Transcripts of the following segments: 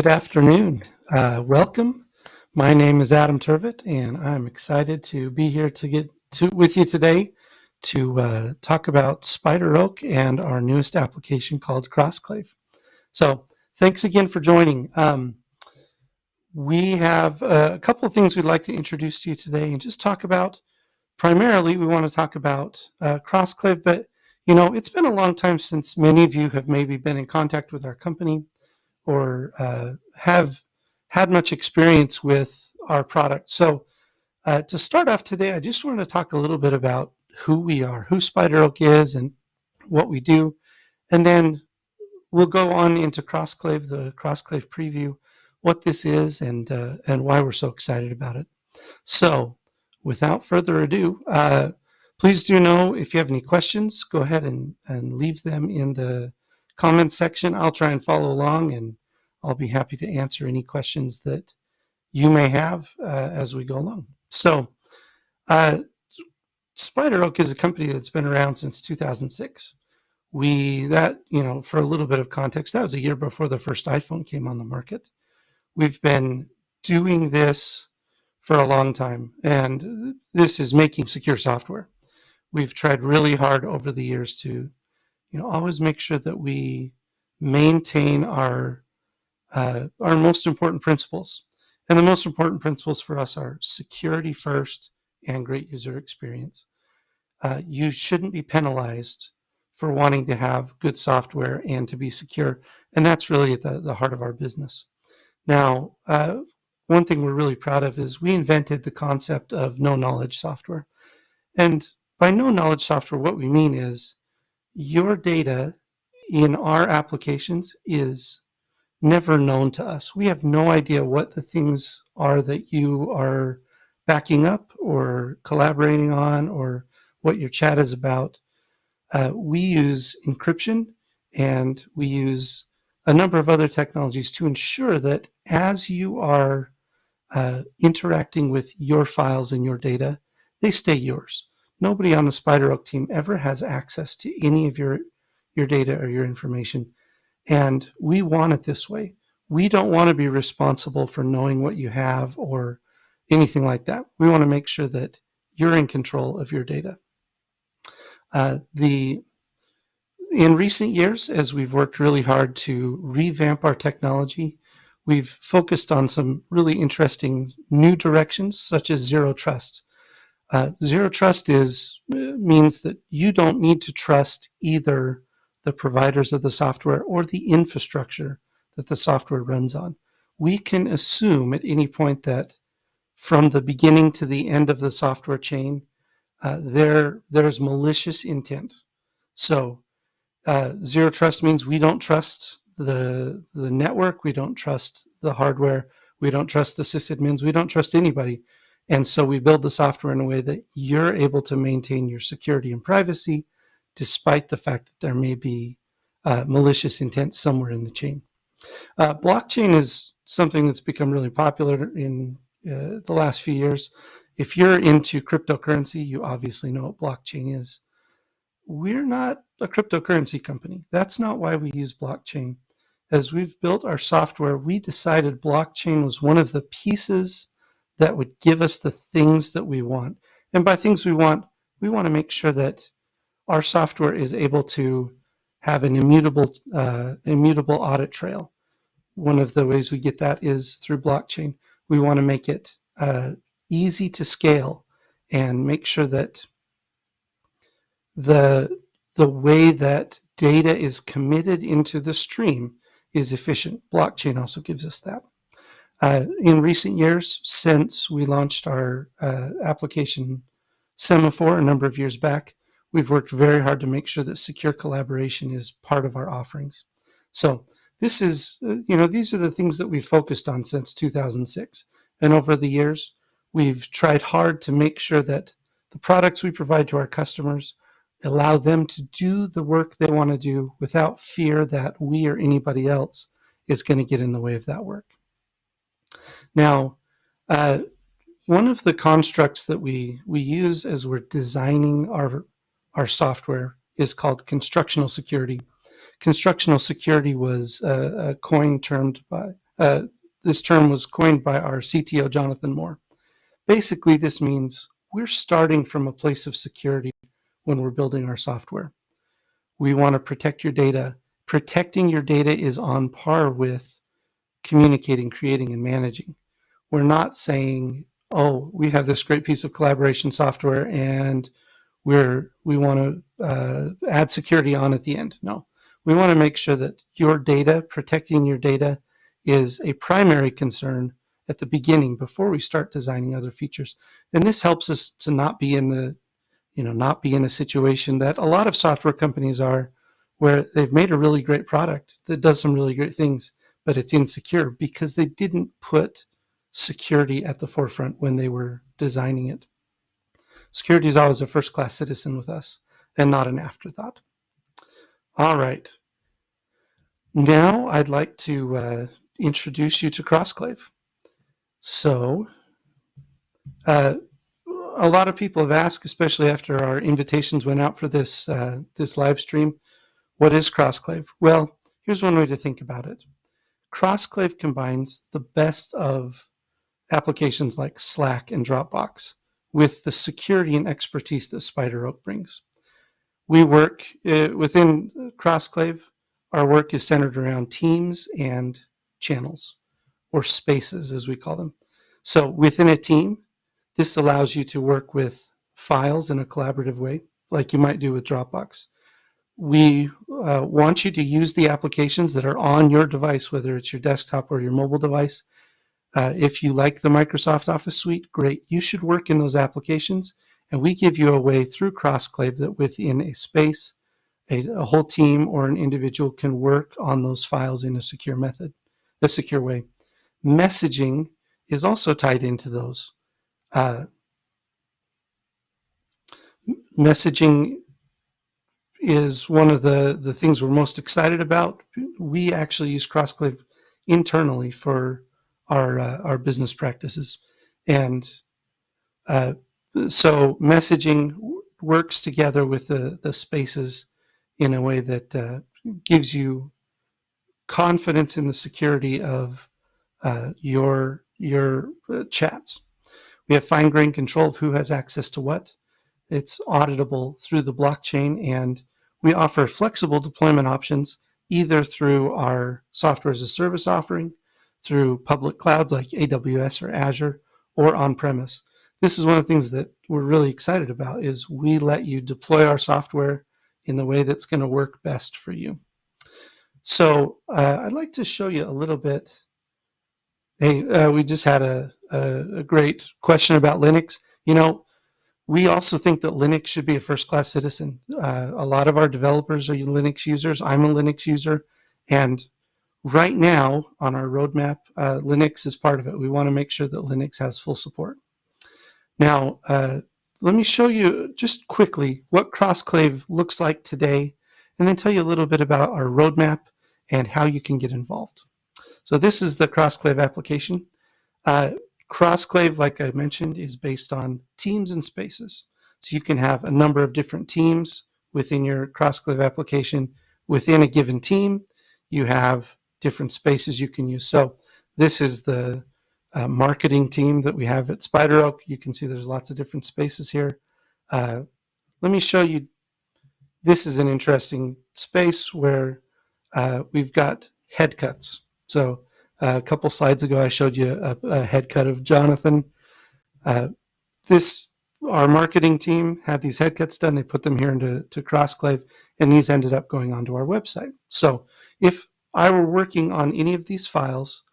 Good afternoon. Welcome. My name is Adam Turvitt, and I'm excited to be here with you today to talk about SpiderOak and our newest application called CrossClave. So thanks again for joining. We have a couple of things we'd like to introduce to you today and just talk about. Primarily, we want to talk about CrossClave, but it's been a long time since many of you have maybe been in contact with our company or have had much experience with our product. So to start off today, I just wanted to talk a little bit about who we are, who SpiderOak is and what we do. And then we'll go on into CrossClave, the CrossClave Preview, what this is and why we're so excited about it. So without further ado, please do know if you have any questions, go ahead and leave them in the comments section. I'll try and follow along, and I'll be happy to answer any questions that you may have as we go along. So SpiderOak is a company that's been around since 2006. For a little bit of context, that was a year before the first iPhone came on the market. We've been doing this for a long time, and this is making secure software. We've tried really hard over the years to always make sure that we maintain our most important principles. And the most important principles for us are security first and great user experience. You shouldn't be penalized for wanting to have good software and to be secure. And that's really at the heart of our business. Now, one thing we're really proud of is we invented the concept of no-knowledge software. And by no-knowledge software, what we mean is your data in our applications is never known to us. We have no idea what the things are that you are backing up or collaborating on or what your chat is about. We use encryption and we use a number of other technologies to ensure that as you are interacting with your files and your data, they stay yours. Nobody on the SpiderOak team ever has access to any of your data or your information. And we want it this way. We don't want to be responsible for knowing what you have or anything like that. We want to make sure that you're in control of your data. In recent years, as we've worked really hard to revamp our technology, we've focused on some really interesting new directions, such as zero trust. Zero trust means that you don't need to trust either the providers of the software or the infrastructure that the software runs on. We can assume at any point that from the beginning to the end of the software chain, there's malicious intent. So zero trust means we don't trust the network, we don't trust the hardware, we don't trust the sysadmins, we don't trust anybody. And so we build the software in a way that you're able to maintain your security and privacy, despite the fact that there may be malicious intent somewhere in the chain. Blockchain is something that's become really popular in the last few years. If you're into cryptocurrency, you obviously know what blockchain is. We're not a cryptocurrency company. That's not why we use blockchain. As we've built our software, we decided blockchain was one of the pieces that would give us the things that we want. And by things we want to make sure that our software is able to have an immutable audit trail. One of the ways we get that is through blockchain. We want to make it easy to scale and make sure that the way that data is committed into the stream is efficient. Blockchain also gives us that. In recent years, since we launched our application Semaphore a number of years back, we've worked very hard to make sure that secure collaboration is part of our offerings. So this is, these are the things that we've focused on since 2006. And over the years, we've tried hard to make sure that the products we provide to our customers allow them to do the work they want to do without fear that we or anybody else is going to get in the way of that work. Now, one of the constructs that we use as we're designing our software is called Constructional Security. Constructional Security was a this term was coined by our CTO, Jonathan Moore. Basically, this means we're starting from a place of security when we're building our software. We want to protect your data. Protecting your data is on par with communicating, creating, and managing. We're not saying, oh, we have this great piece of collaboration software and we want to add security on at the end. No, we want to make sure that your data, protecting your data, is a primary concern at the beginning before we start designing other features. And this helps us to not be in a situation that a lot of software companies are, where they've made a really great product that does some really great things, but it's insecure because they didn't put security at the forefront when they were designing it. Security is always a first-class citizen with us and not an afterthought. All right. Now I'd like to introduce you to CrossClave. So a lot of people have asked, especially after our invitations went out for this live stream, what is CrossClave? Well, here's one way to think about it. CrossClave combines the best of applications like Slack and Dropbox with the security and expertise that SpiderOak brings. We work within CrossClave. Our work is centered around teams and channels, or spaces as we call them. So within a team, this allows you to work with files in a collaborative way, like you might do with Dropbox. We want you to use the applications that are on your device, whether it's your desktop or your mobile device. If you like the Microsoft Office suite, great. You should work in those applications, and we give you a way through CrossClave that within a space, a whole team or an individual can work on those files in a secure way. Messaging is also tied into those. Messaging is one of the things we're most excited about. We actually use CrossClave internally for our business practices. And so messaging works together with the spaces in a way that gives you confidence in the security of your chats. We have fine-grained control of who has access to what. It's auditable through the blockchain, and we offer flexible deployment options either through our software as a service offering, through public clouds like AWS or Azure, or on-premise. This is one of the things that we're really excited about, is we let you deploy our software in the way that's going to work best for you. So I'd like to show you a little bit. Hey, we just had a great question about Linux. You know, we also think that Linux should be a first-class citizen. A lot of our developers are Linux users. I'm a Linux user. And right now on our roadmap, Linux is part of it. We want to make sure that Linux has full support. Now, let me show you just quickly what CrossClave looks like today, and then tell you a little bit about our roadmap and how you can get involved. So this is the CrossClave application. CrossClave, like I mentioned, is based on teams and spaces. So you can have a number of different teams within your CrossClave application. Within a given team, you have different spaces you can use. So this is the marketing team that we have at SpiderOak. You can see there's lots of different spaces here. Let me show you. This is an interesting space where we've got head cuts. So a couple slides ago, I showed you a head cut of Jonathan. Our marketing team had these head cuts done. They put them here into CrossClave, and these ended up going onto our website. So if I were working on any of these files,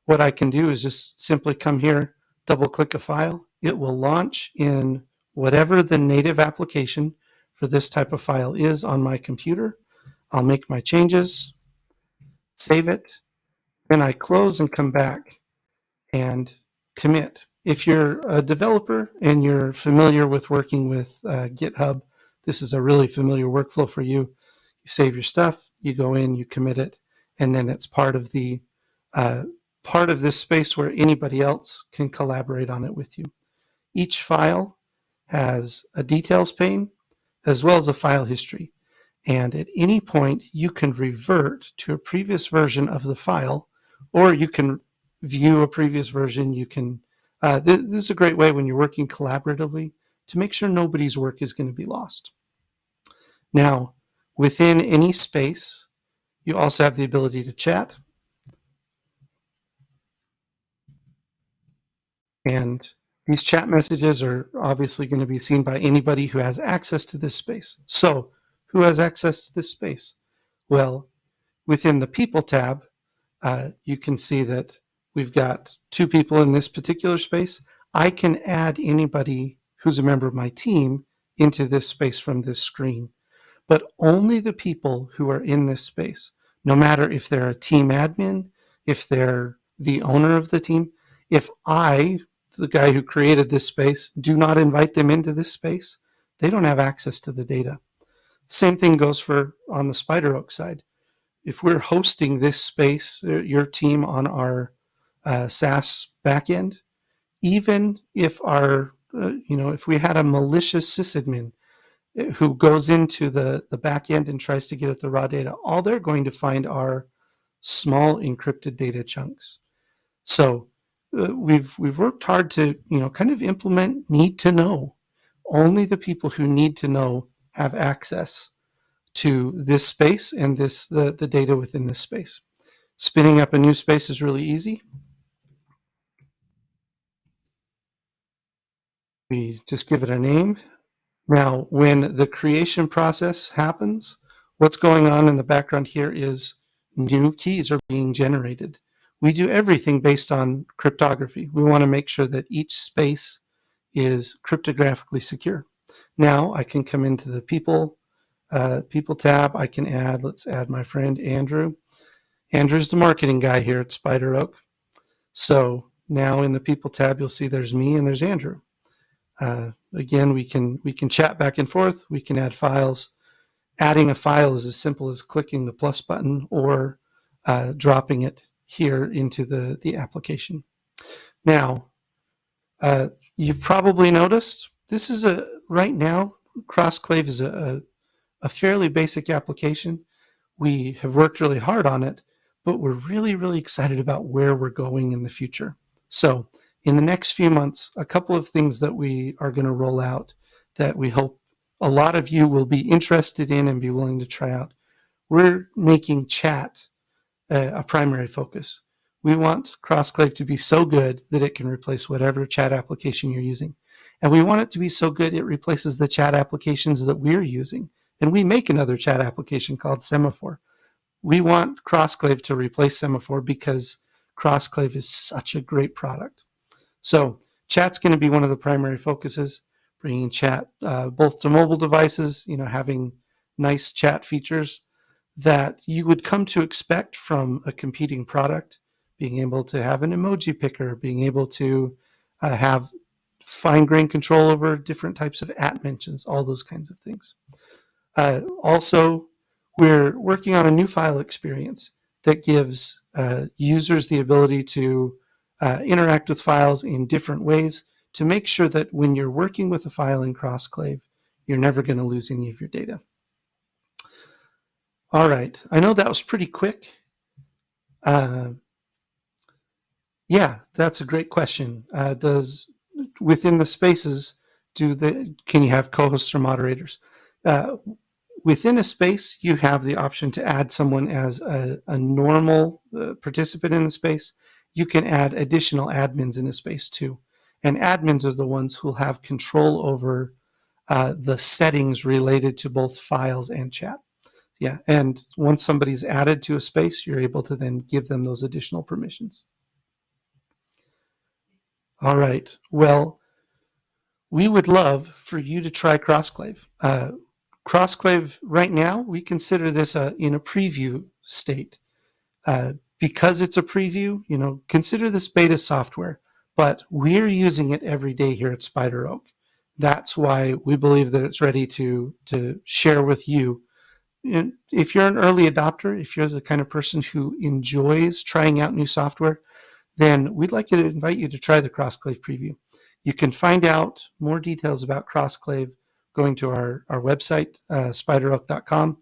what I can do is just simply come here, double-click a file. It will launch in whatever the native application for this type of file is on my computer. I'll make my changes, save it, then I close and come back and commit. If you're a developer and you're familiar with working with GitHub, this is a really familiar workflow for you. You save your stuff, you go in, you commit it, and then it's part of this space where anybody else can collaborate on it with you. Each file has a details pane as well as a file history. And at any point, you can revert to a previous version of the file, or you can view a previous version. You can, this is a great way when you're working collaboratively to make sure nobody's work is going to be lost. Now, within any space, you also have the ability to chat. And these chat messages are obviously going to be seen by anybody who has access to this space. So, who has access to this space? Well, within the People tab, you can see that we've got 2 people in this particular space. I can add anybody who's a member of my team into this space from this screen, but only the people who are in this space, no matter if they're a team admin, if they're the owner of the team. If I, the guy who created this space, do not invite them into this space, they don't have access to the data. Same thing goes for on the SpiderOak side. If we're hosting this space, your team on our SaaS backend, even if our, if we had a malicious sysadmin who goes into the backend and tries to get at the raw data, all they're going to find are small encrypted data chunks. So we've worked hard to kind of implement need to know. Only the people who need to know have access to this space and the data within this space. Spinning up a new space is really easy. We just give it a name. Now, when the creation process happens, what's going on in the background here is new keys are being generated. We do everything based on cryptography. We want to make sure that each space is cryptographically secure. Now I can come into the people tab. I can add, let's add my friend Andrew. Andrew's the marketing guy here at SpiderOak. So now in the people tab, you'll see there's me and there's Andrew. Again, we can chat back and forth. We can add files. Adding a file is as simple as clicking the plus button or dropping it here into the application. Now, you've probably noticed this is right now, CrossClave is a fairly basic application. We have worked really hard on it, but we're really, really excited about where we're going in the future. So in the next few months, a couple of things that we are going to roll out that we hope a lot of you will be interested in and be willing to try out. We're making chat a primary focus. We want CrossClave to be so good that it can replace whatever chat application you're using. And we want it to be so good it replaces the chat applications that we're using. And we make another chat application called Semaphore. We want CrossClave to replace Semaphore because CrossClave is such a great product. So chat's going to be one of the primary focuses, bringing chat both to mobile devices, having nice chat features that you would come to expect from a competing product, being able to have an emoji picker, being able to have fine-grained control over different types of at mentions, all those kinds of things. Also, we're working on a new file experience that gives users the ability to interact with files in different ways to make sure that when you're working with a file in CrossClave, you're never going to lose any of your data. All right, I know that was pretty quick. Yeah, that's a great question. Does within the spaces, can you have co-hosts or moderators? Within a space, you have the option to add someone as a normal participant in the space. You can add additional admins in a space too. And admins are the ones who will have control over the settings related to both files and chat. Yeah, and once somebody's added to a space, you're able to then give them those additional permissions. All right, well, we would love for you to try CrossClave. CrossClave, right now, we consider this in a preview state. Because it's a preview, consider this beta software, but we're using it every day here at SpiderOak. That's why we believe that it's ready to share with you. If you're an early adopter, if you're the kind of person who enjoys trying out new software, then we'd like to invite you to try the CrossClave Preview. You can find out more details about CrossClave going to our website, spideroak.com.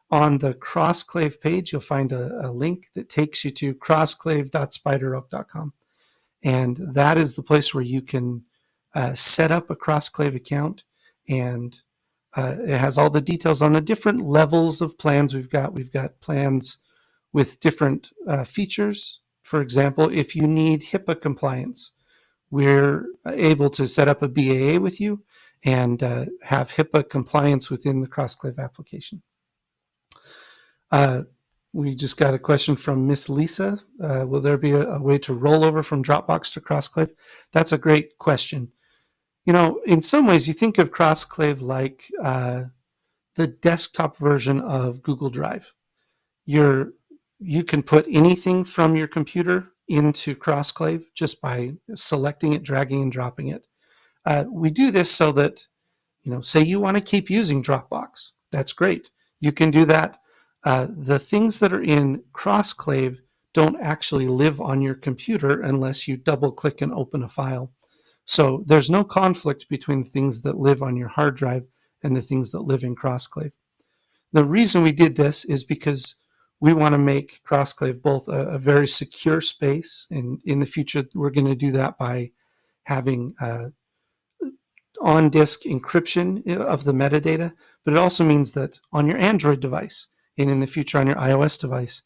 On the CrossClave page, you'll find a link that takes you to crossclave.spideroak.com. And that is the place where you can set up a CrossClave account. And it has all the details on the different levels of plans we've got. We've got plans with different features. For example, if you need HIPAA compliance, we're able to set up a BAA with you and have HIPAA compliance within the CrossClave application. We just got a question from Miss Lisa. Will there be a way to roll over from Dropbox to CrossClave? That's a great question. You know, in some ways, you think of CrossClave like the desktop version of Google Drive. You can put anything from your computer into CrossClave just by selecting it, dragging and dropping it. We do this so that, you know, say you want to keep using Dropbox. That's great. You can do that. The things that are in CrossClave don't actually live on your computer unless you double click and open a file. So there's no conflict between things that live on your hard drive and the things that live in CrossClave. The reason we did this is because we want to make CrossClave both a very secure space, and in the future we're going to do that by having on-disk encryption of the metadata, but it also means that on your Android device and in the future on your iOS device,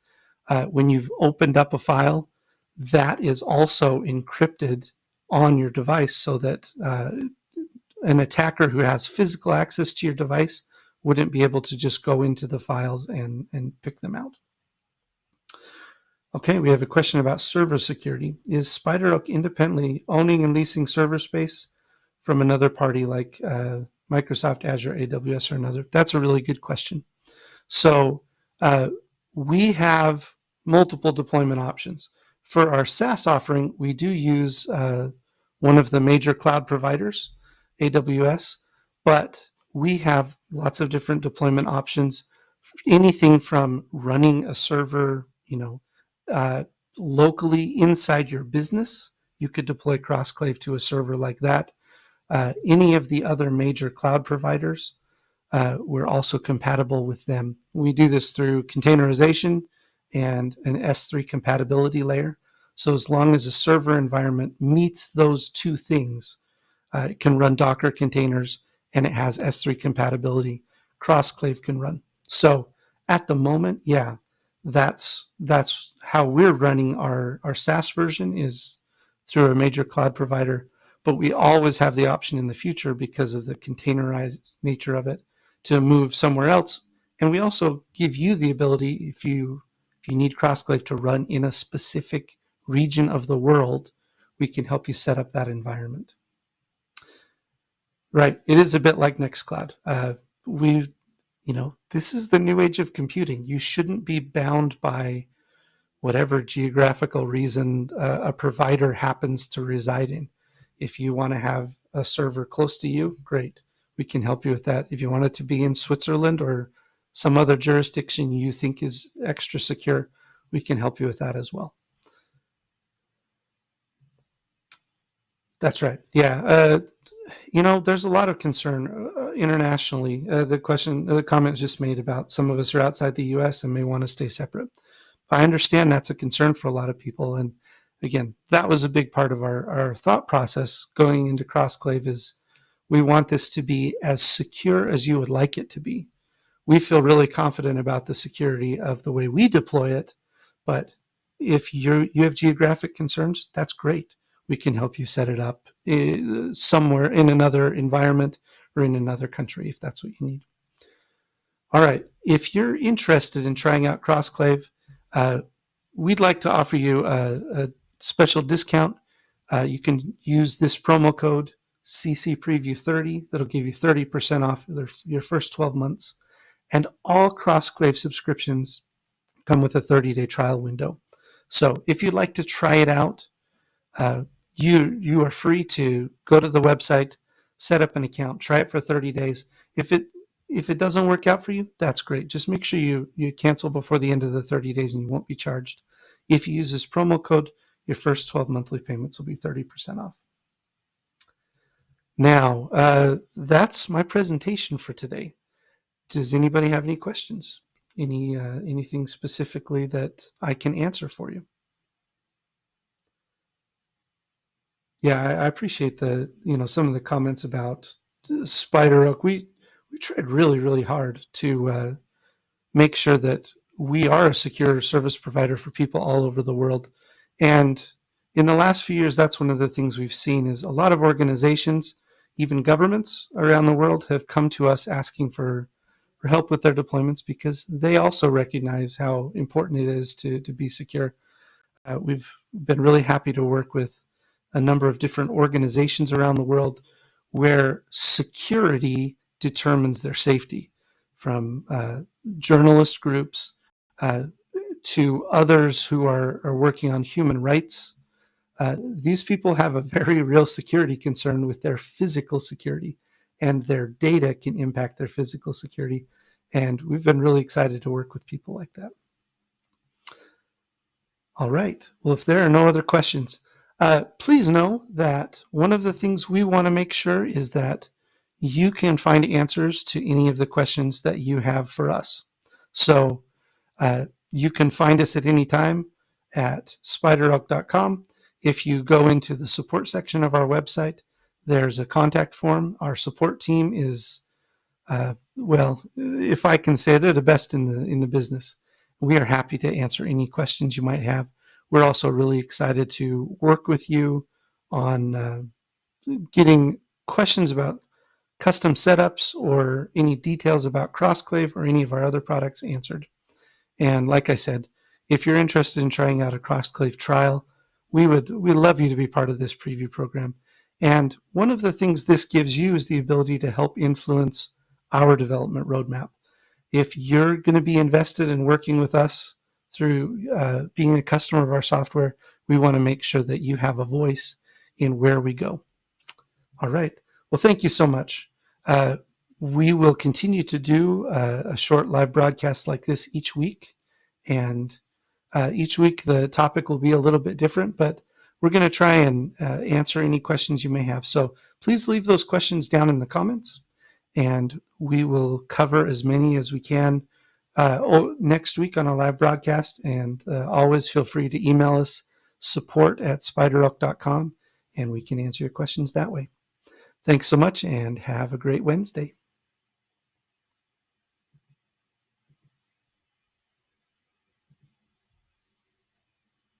when you've opened up a file, that is also encrypted on your device so that an attacker who has physical access to your device wouldn't be able to just go into the files and pick them out. Okay, we have a question about server security. Is SpiderOak independently owning and leasing server space from another party like Microsoft, Azure, AWS, or another? That's a really good question. So we have multiple deployment options. For our SaaS offering, we do use one of the major cloud providers, AWS, but we have lots of different deployment options. Anything from running a server, locally inside your business, you could deploy CrossClave to a server like that. Any of the other major cloud providers, we're also compatible with them. We do this through containerization and an S3 compatibility layer. So as long as a server environment meets those two things, it can run Docker containers and it has S3 compatibility, CrossClave can run. So at the moment, yeah, that's how we're running our SaaS version, is through a major cloud provider. But we always have the option in the future, because of the containerized nature of it, to move somewhere else. And we also give you the ability, if you need CrossClave to run in a specific region of the world, we can help you set up that environment. Right. It is a bit like Nextcloud. This is the new age of computing. You shouldn't be bound by whatever geographical reason a provider happens to reside in. If you want to have a server close to you, great. We can help you with that. If you want it to be in Switzerland or some other jurisdiction you think is extra secure, we can help you with that as well. That's right. Yeah. There's a lot of concern internationally. The comment just made about some of us are outside the US and may want to stay separate. I understand that's a concern for a lot of people. And again, that was a big part of our thought process going into CrossClave, is we want this to be as secure as you would like it to be. We feel really confident about the security of the way we deploy it, but if you have geographic concerns, that's great. We can help you set it up somewhere in another environment or in another country if that's what you need. All right, if you're interested in trying out CrossClave, we'd like to offer you a special discount. You can use this promo code CCPreview30. That'll give you 30% off your first 12 months. And all CrossClave subscriptions come with a 30-day trial window. So if you'd like to try it out, you are free to go to the website, set up an account, try it for 30 days. If it doesn't work out for you, that's great. Just make sure you cancel before the end of the 30 days and you won't be charged. If you use this promo code, your first 12 monthly payments will be 30% off. Now, that's my presentation for today. Does anybody have any questions? anything specifically that I can answer for you. Yeah, I appreciate some of the comments about SpiderOak. We tried really, really hard to make sure that we are a secure service provider for people all over the world. And in the last few years, that's one of the things we've seen is a lot of organizations, even governments around the world, have come to us asking for help with their deployments because they also recognize how important it is to be secure. We've been really happy to work with a number of different organizations around the world where security determines their safety, from journalist groups to others who are working on human rights. These people have a very real security concern with their physical security, and their data can impact their physical security. And we've been really excited to work with people like that. All right. Well, if there are no other questions, please know that one of the things we want to make sure is that you can find answers to any of the questions that you have for us. So you can find us at any time at SpiderOak.com. If you go into the support section of our website, there's a contact form. Our support team is, well, if I can say it, they're the best in the business. We are happy to answer any questions you might have. We're also really excited to work with you on getting questions about custom setups or any details about CrossClave or any of our other products answered. And like I said, if you're interested in trying out a CrossClave trial, we'd love you to be part of this preview program. And one of the things this gives you is the ability to help influence our development roadmap. If you're going to be invested in working with us through being a customer of our software, we want to make sure that you have a voice in where we go. All right. Well, thank you so much. We will continue to do a short live broadcast like this each week. And each week the topic will be a little bit different, but we're going to try and answer any questions you may have. So please leave those questions down in the comments, and we will cover as many as we can next week on our live broadcast. And always feel free to email us, support@spideroak.com, and we can answer your questions that way. Thanks so much, and have a great Wednesday.